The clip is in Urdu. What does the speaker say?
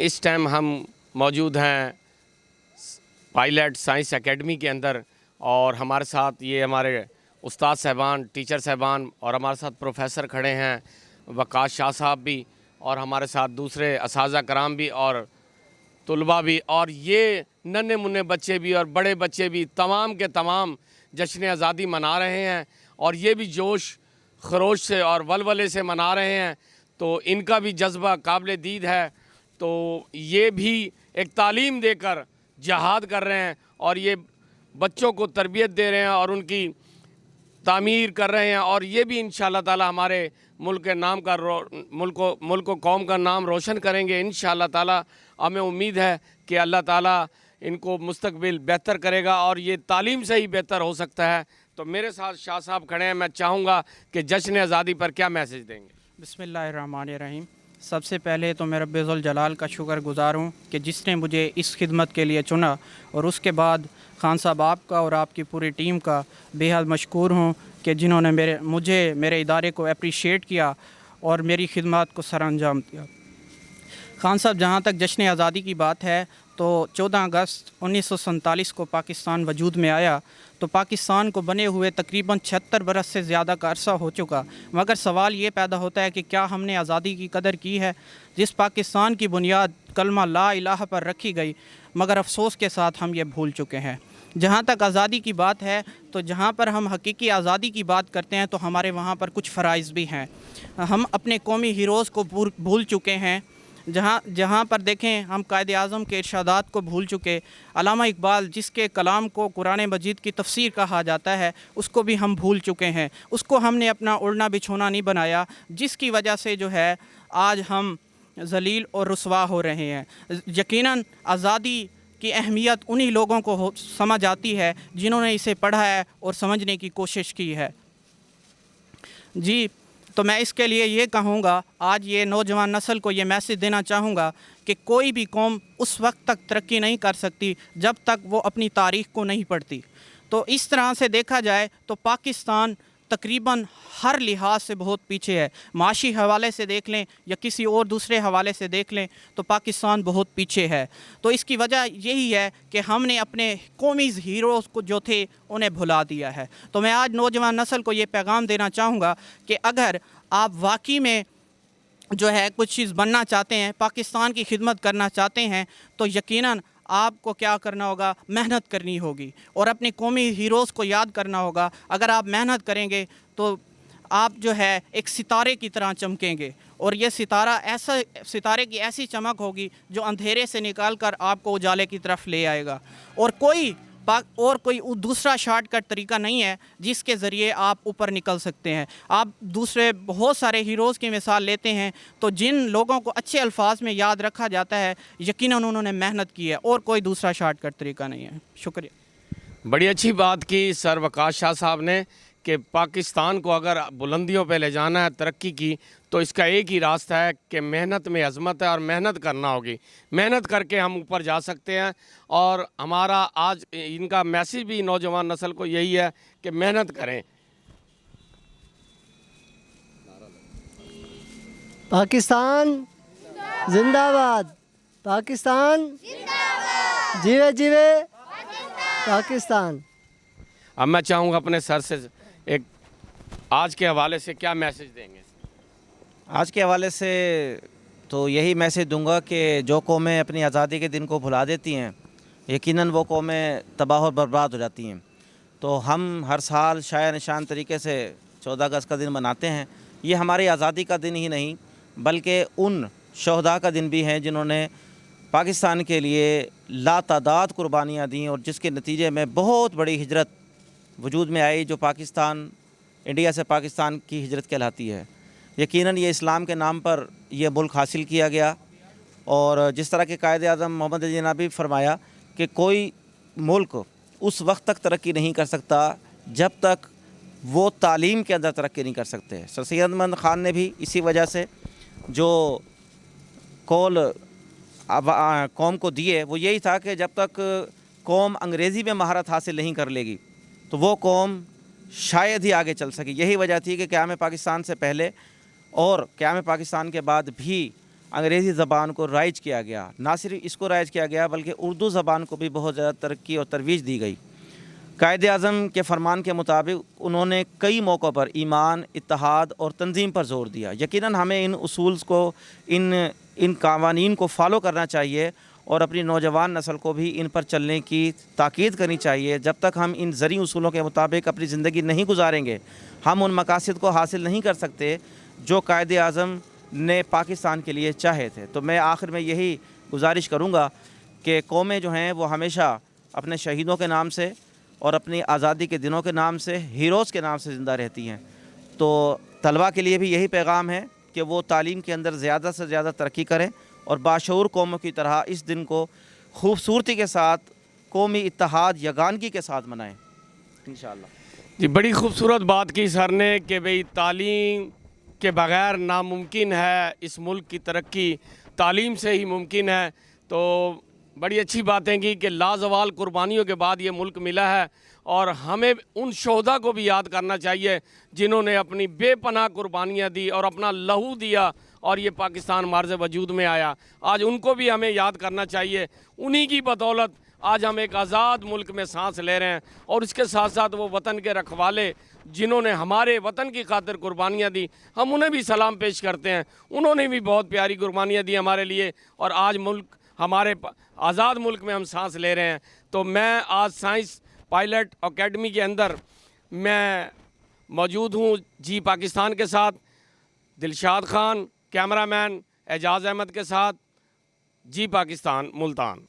اس ٹائم ہم موجود ہیں پائلٹ سائنس اکیڈمی کے اندر، اور ہمارے ساتھ یہ ہمارے استاد صاحبان، ٹیچر صاحبان، اور ہمارے ساتھ پروفیسر کھڑے ہیں، وقاص شاہ صاحب بھی، اور ہمارے ساتھ دوسرے اساتذہ کرام بھی اور طلباء بھی، اور یہ ننھے منھے بچے بھی اور بڑے بچے بھی تمام کے تمام جشن آزادی منا رہے ہیں، اور یہ بھی جوش خروش سے اور ولولے سے منا رہے ہیں۔ تو ان کا بھی جذبہ قابل دید ہے، تو یہ بھی ایک تعلیم دے کر جہاد کر رہے ہیں، اور یہ بچوں کو تربیت دے رہے ہیں اور ان کی تعمیر کر رہے ہیں، اور یہ بھی انشاءاللہ تعالی ہمارے ملک کے نام کا ملک و قوم کا نام روشن کریں گے انشاءاللہ تعالی۔ ہمیں امید ہے کہ اللہ تعالی ان کو مستقبل بہتر کرے گا، اور یہ تعلیم سے ہی بہتر ہو سکتا ہے۔ تو میرے ساتھ شاہ صاحب کھڑے ہیں، میں چاہوں گا کہ جشن آزادی پر کیا میسج دیں گے؟ بسم اللہ الرحمن الرحیم۔ سب سے پہلے تو میں رب ذوالجلال کا شکر گزار ہوں کہ جس نے مجھے اس خدمت کے لیے چنا، اور اس کے بعد خان صاحب آپ کا اور آپ کی پوری ٹیم کا بے حد مشکور ہوں کہ جنہوں نے میرے ادارے کو اپریشیٹ کیا اور میری خدمات کو سر انجام دیا۔ خان صاحب، جہاں تک جشن آزادی کی بات ہے تو 14 اگست 1947 کو پاکستان وجود میں آیا، تو پاکستان کو بنے ہوئے تقریباً 76 برس سے زیادہ کا عرصہ ہو چکا، مگر سوال یہ پیدا ہوتا ہے کہ کیا ہم نے آزادی کی قدر کی ہے؟ جس پاکستان کی بنیاد کلمہ لا الہ پر رکھی گئی، مگر افسوس کے ساتھ ہم یہ بھول چکے ہیں۔ جہاں تک آزادی کی بات ہے تو جہاں پر ہم حقیقی آزادی کی بات کرتے ہیں تو ہمارے وہاں پر کچھ فرائض بھی ہیں۔ ہم اپنے قومی ہیروز کو بھول چکے ہیں، جہاں پر دیکھیں ہم قائد اعظم کے ارشادات کو بھول چکے، علامہ اقبال جس کے کلام کو قرآن مجید کی تفسیر کہا جاتا ہے اس کو بھی ہم بھول چکے ہیں، اس کو ہم نے اپنا اڑنا بچھونا نہیں بنایا، جس کی وجہ سے جو ہے آج ہم ذلیل اور رسوا ہو رہے ہیں۔ یقیناً آزادی کی اہمیت انہی لوگوں کو سمجھ آتی ہے جنہوں نے اسے پڑھا ہے اور سمجھنے کی کوشش کی ہے۔ جی، تو میں اس کے لیے یہ کہوں گا، آج یہ نوجوان نسل کو یہ میسج دینا چاہوں گا کہ کوئی بھی قوم اس وقت تک ترقی نہیں کر سکتی جب تک وہ اپنی تاریخ کو نہیں پڑھتی۔ تو اس طرح سے دیکھا جائے تو پاکستان تقریباً ہر لحاظ سے بہت پیچھے ہے، معاشی حوالے سے دیکھ لیں یا کسی اور دوسرے حوالے سے دیکھ لیں تو پاکستان بہت پیچھے ہے۔ تو اس کی وجہ یہی ہے کہ ہم نے اپنے قومی ہیروز کو جو تھے انہیں بھلا دیا ہے۔ تو میں آج نوجوان نسل کو یہ پیغام دینا چاہوں گا کہ اگر آپ واقعی میں جو ہے کچھ چیز بننا چاہتے ہیں، پاکستان کی خدمت کرنا چاہتے ہیں، تو یقیناً آپ کو کیا کرنا ہوگا؟ محنت کرنی ہوگی اور اپنے قومی ہیروز کو یاد کرنا ہوگا۔ اگر آپ محنت کریں گے تو آپ جو ہے ایک ستارے کی طرح چمکیں گے، اور یہ ستارے کی ایسی چمک ہوگی جو اندھیرے سے نکال کر آپ کو اجالے کی طرف لے آئے گا، اور کوئی دوسرا شارٹ کٹ طریقہ نہیں ہے جس کے ذریعے آپ اوپر نکل سکتے ہیں۔ آپ دوسرے بہت سارے ہیروز کی مثال لیتے ہیں تو جن لوگوں کو اچھے الفاظ میں یاد رکھا جاتا ہے یقیناً انہوں نے محنت کی ہے، اور کوئی دوسرا شارٹ کٹ طریقہ نہیں ہے۔ شکریہ۔ بڑی اچھی بات کی سر وقاص شاہ صاحب نے کہ پاکستان کو اگر بلندیوں پہ لے جانا ہے، ترقی کی، تو اس کا ایک ہی راستہ ہے کہ محنت میں عظمت ہے، اور محنت کرنا ہوگی۔ محنت کر کے ہم اوپر جا سکتے ہیں، اور ہمارا آج ان کا میسیج بھی نوجوان نسل کو یہی ہے کہ محنت کریں۔ پاکستان زندہ باد، پاکستان جیوے جیوے پاکستان۔ اب میں چاہوں گا اپنے سر سے ایک آج کے حوالے سے کیا میسج دیں گے؟ آج کے حوالے سے تو یہی میسج دوں گا کہ جو قومیں اپنی آزادی کے دن کو بھلا دیتی ہیں یقیناً وہ قومیں تباہ و برباد ہو جاتی ہیں۔ تو ہم ہر سال شایع نشان طریقے سے 14 اگست کا دن مناتے ہیں۔ یہ ہماری آزادی کا دن ہی نہیں بلکہ ان شہداء کا دن بھی ہے جنہوں نے پاکستان کے لیے لاتعداد قربانیاں دیں، اور جس کے نتیجے میں بہت بڑی ہجرت وجود میں آئی جو انڈیا سے پاکستان کی ہجرت کہلاتی ہے۔ یقیناً یہ اسلام کے نام پر یہ ملک حاصل کیا گیا، اور جس طرح کے قائد اعظم محمد علی جناح بھی فرمایا کہ کوئی ملک اس وقت تک ترقی نہیں کر سکتا جب تک وہ تعلیم کے اندر ترقی نہیں کر سکتے۔ سر سید احمد خان نے بھی اسی وجہ سے جو قول قوم کو دیے وہ یہی تھا کہ جب تک قوم انگریزی میں مہارت حاصل نہیں کر لے گی تو وہ قوم شاید ہی آگے چل سکی۔ یہی وجہ تھی کہ قیام پاکستان سے پہلے اور قیام پاکستان کے بعد بھی انگریزی زبان کو رائج کیا گیا، نہ صرف اس کو رائج کیا گیا بلکہ اردو زبان کو بھی بہت زیادہ ترقی اور ترویج دی گئی۔ قائد اعظم کے فرمان کے مطابق انہوں نے کئی موقعوں پر ایمان، اتحاد اور تنظیم پر زور دیا۔ یقیناً ہمیں ان اصول کو، ان قوانین کو فالو کرنا چاہیے اور اپنی نوجوان نسل کو بھی ان پر چلنے کی تاکید کرنی چاہیے۔ جب تک ہم ان زرعی اصولوں کے مطابق اپنی زندگی نہیں گزاریں گے، ہم ان مقاصد کو حاصل نہیں کر سکتے جو قائد اعظم نے پاکستان کے لیے چاہے تھے۔ تو میں آخر میں یہی گزارش کروں گا کہ قومیں جو ہیں وہ ہمیشہ اپنے شہیدوں کے نام سے اور اپنی آزادی کے دنوں کے نام سے، ہیروز کے نام سے زندہ رہتی ہیں۔ تو طلباء کے لیے بھی یہی پیغام ہے کہ وہ تعلیم کے اندر زیادہ سے زیادہ ترقی کریں اور باشعور قوموں کی طرح اس دن کو خوبصورتی کے ساتھ، قومی اتحاد، یگانگی کے ساتھ منائیں انشاءاللہ۔ جی بڑی خوبصورت بات کی سر نے کہ بھئی تعلیم کے بغیر ناممکن ہے، اس ملک کی ترقی تعلیم سے ہی ممکن ہے۔ تو بڑی اچھی باتیں کی کہ لازوال قربانیوں کے بعد یہ ملک ملا ہے، اور ہمیں ان شہداء کو بھی یاد کرنا چاہیے جنہوں نے اپنی بے پناہ قربانیاں دی اور اپنا لہو دیا اور یہ پاکستان مارز وجود میں آیا۔ آج ان کو بھی ہمیں یاد کرنا چاہیے۔ انہی کی بدولت آج ہم ایک آزاد ملک میں سانس لے رہے ہیں، اور اس کے ساتھ ساتھ وہ وطن کے رکھوالے جنہوں نے ہمارے وطن کی خاطر قربانیاں دی، ہم انہیں بھی سلام پیش کرتے ہیں۔ انہوں نے بھی بہت پیاری قربانیاں دی ہمارے لیے، اور آج ملک ہمارے آزاد ملک میں ہم سانس لے رہے ہیں۔ تو میں آج سائنس پائلٹ اکیڈمی کے اندر میں موجود ہوں جی پاکستان کے ساتھ، دلشاد خان کیمرہ مین، اعجاز احمد کے ساتھ، جی پاکستان ملتان۔